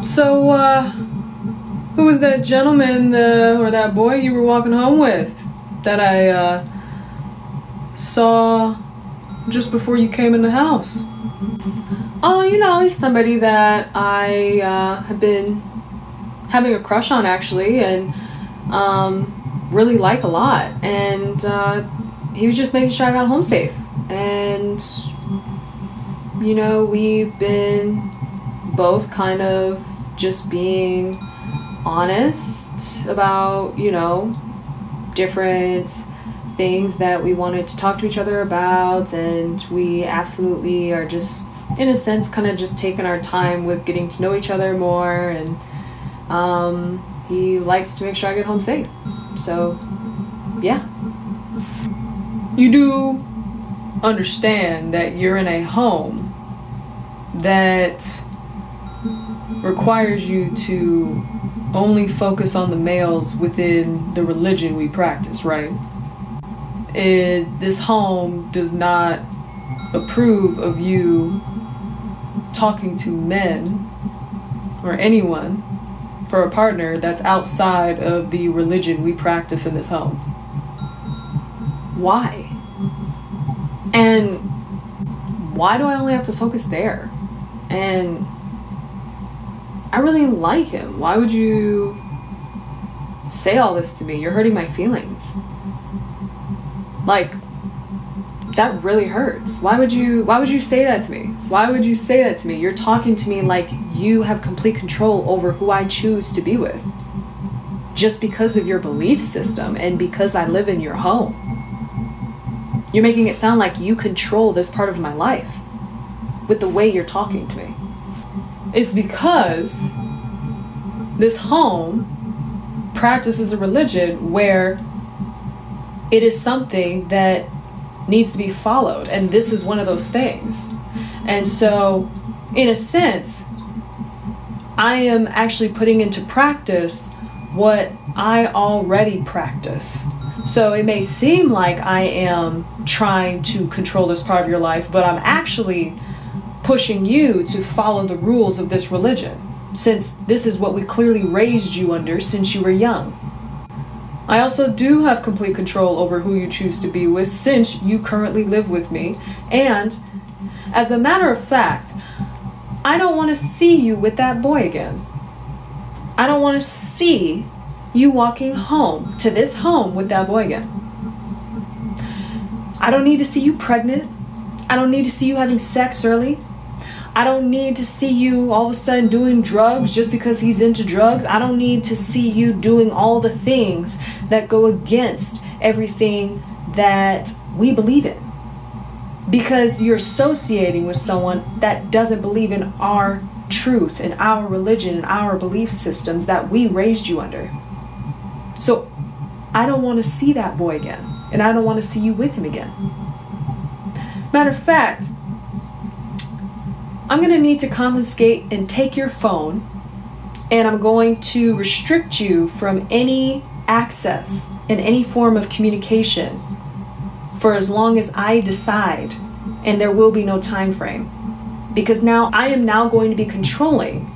So, who was that gentleman or that boy you were walking home with that I saw just before you came in the house? Oh, he's somebody that I have been having a crush on, actually, and really like a lot. And he was just making sure I got home safe. And, we've been both kind of just being honest about, different things that we wanted to talk to each other about, and we absolutely are just, in a sense, kind of just taking our time with getting to know each other more, and he likes to make sure I get home safe. So, yeah. You do understand that you're in a home that requires you to only focus on the males within the religion we practice, right? This home does not approve of you talking to men or anyone for a partner that's outside of the religion we practice in this home. Why? And why do I only have to focus there? And I really like him. Why would you say all this to me? You're hurting my feelings. Like, that really hurts. Why would you say that to me? Why would you say that to me? You're talking to me like you have complete control over who I choose to be with, just because of your belief system and because I live in your home. You're making it sound like you control this part of my life with the way you're talking to me. It's because this home practices a religion where it is something that needs to be followed, and this is one of those things. And so, in a sense, I am actually putting into practice what I already practice. So it may seem like I am trying to control this part of your life, but I'm actually pushing you to follow the rules of this religion, since this is what we clearly raised you under since you were young. I also do have complete control over who you choose to be with, since you currently live with me. And as a matter of fact, I don't want to see you with that boy again. I don't want to see you walking home to this home with that boy again. I don't need to see you pregnant. I don't need to see you having sex early. I don't need to see you all of a sudden doing drugs just because he's into drugs. I don't need to see you doing all the things that go against everything that we believe in, because you're associating with someone that doesn't believe in our truth and our religion and our belief systems that we raised you under. So I don't want to see that boy again, and I don't want to see you with him again. Matter of fact, I'm going to need to confiscate and take your phone, and I'm going to restrict you from any access in any form of communication for as long as I decide, and there will be no time frame, because now I am now going to be controlling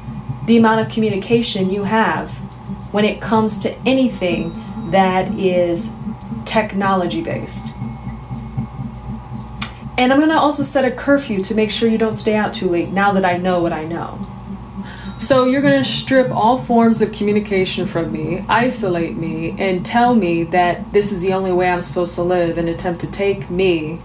the amount of communication you have when it comes to anything that is technology based. And I'm going to also set a curfew to make sure you don't stay out too late now that I know what I know. So you're going to strip all forms of communication from me, isolate me, and tell me that this is the only way I'm supposed to live, and attempt to take me.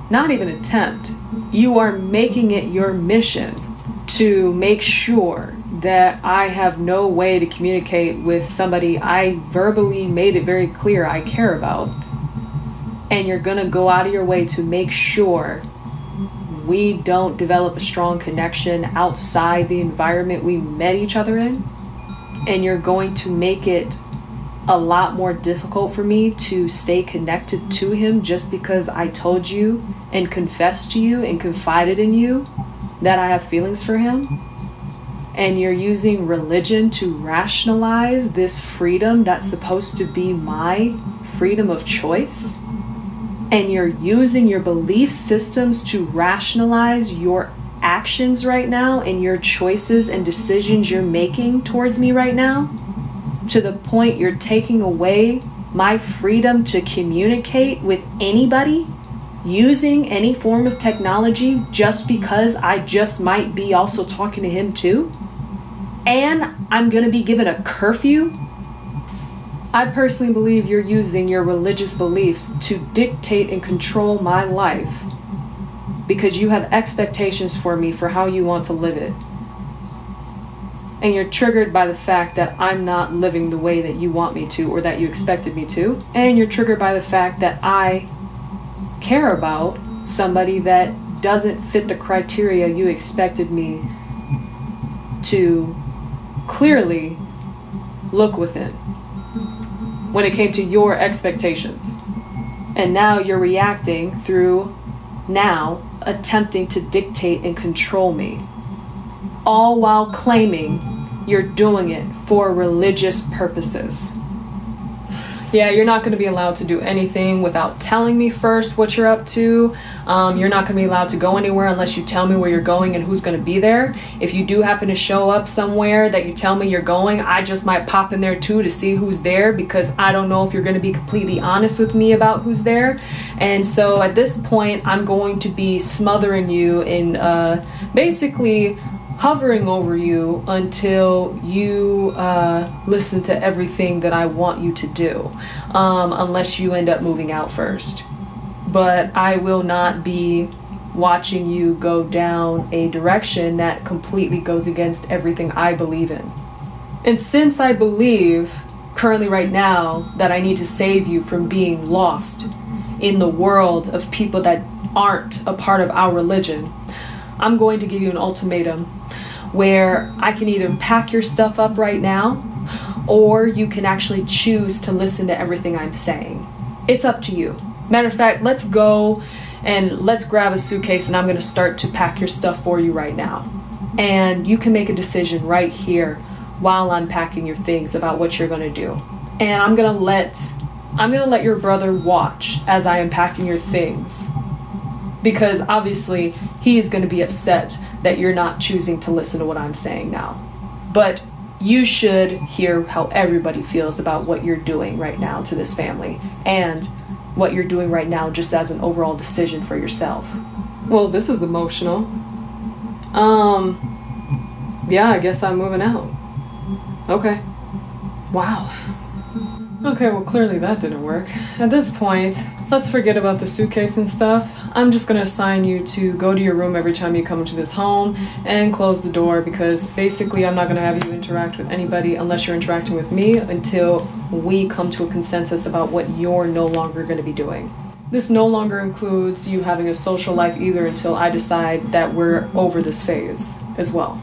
Not even attempt. You are making it your mission to make sure that I have no way to communicate with somebody I verbally made it very clear I care about. And you're going to go out of your way to make sure we don't develop a strong connection outside the environment we met each other in. And you're going to make it a lot more difficult for me to stay connected to him just because I told you and confessed to you and confided in you that I have feelings for him. And you're using religion to rationalize this freedom that's supposed to be my freedom of choice. And you're using your belief systems to rationalize your actions right now and your choices and decisions you're making towards me right now, to the point you're taking away my freedom to communicate with anybody using any form of technology just because I just might be also talking to him too, and I'm gonna be given a curfew. I personally believe you're using your religious beliefs to dictate and control my life because you have expectations for me for how you want to live it. And you're triggered by the fact that I'm not living the way that you want me to or that you expected me to. And you're triggered by the fact that I care about somebody that doesn't fit the criteria you expected me to clearly look within when it came to your expectations. And now you're reacting through now attempting to dictate and control me, all while claiming you're doing it for religious purposes. Yeah, you're not going to be allowed to do anything without telling me first what you're up to. You're not going to be allowed to go anywhere unless you tell me where you're going and who's going to be there. If you do happen to show up somewhere that you tell me you're going, I just might pop in there too to see who's there, because I don't know if you're going to be completely honest with me about who's there. And so at this point, I'm going to be smothering you in basically hovering over you until you listen to everything that I want you to do, unless you end up moving out first. But I will not be watching you go down a direction that completely goes against everything I believe in. And since I believe currently right now that I need to save you from being lost in the world of people that aren't a part of our religion, I'm going to give you an ultimatum where I can either pack your stuff up right now, or you can actually choose to listen to everything I'm saying. It's up to you. Matter of fact, let's go and let's grab a suitcase, and I'm going to start to pack your stuff for you right now. And you can make a decision right here while I'm packing your things about what you're going to do. And I'm going to let your brother watch as I am packing your things, because obviously he's going to be upset that you're not choosing to listen to what I'm saying now. But you should hear how everybody feels about what you're doing right now to this family, and what you're doing right now just as an overall decision for yourself. Well, this is emotional. Yeah, I guess I'm moving out. Okay. Wow. Okay, well, clearly that didn't work. At this point, let's forget about the suitcase and stuff. I'm just gonna assign you to go to your room every time you come into this home and close the door, because basically I'm not gonna have you interact with anybody unless you're interacting with me until we come to a consensus about what you're no longer gonna be doing. This no longer includes you having a social life either until I decide that we're over this phase as well.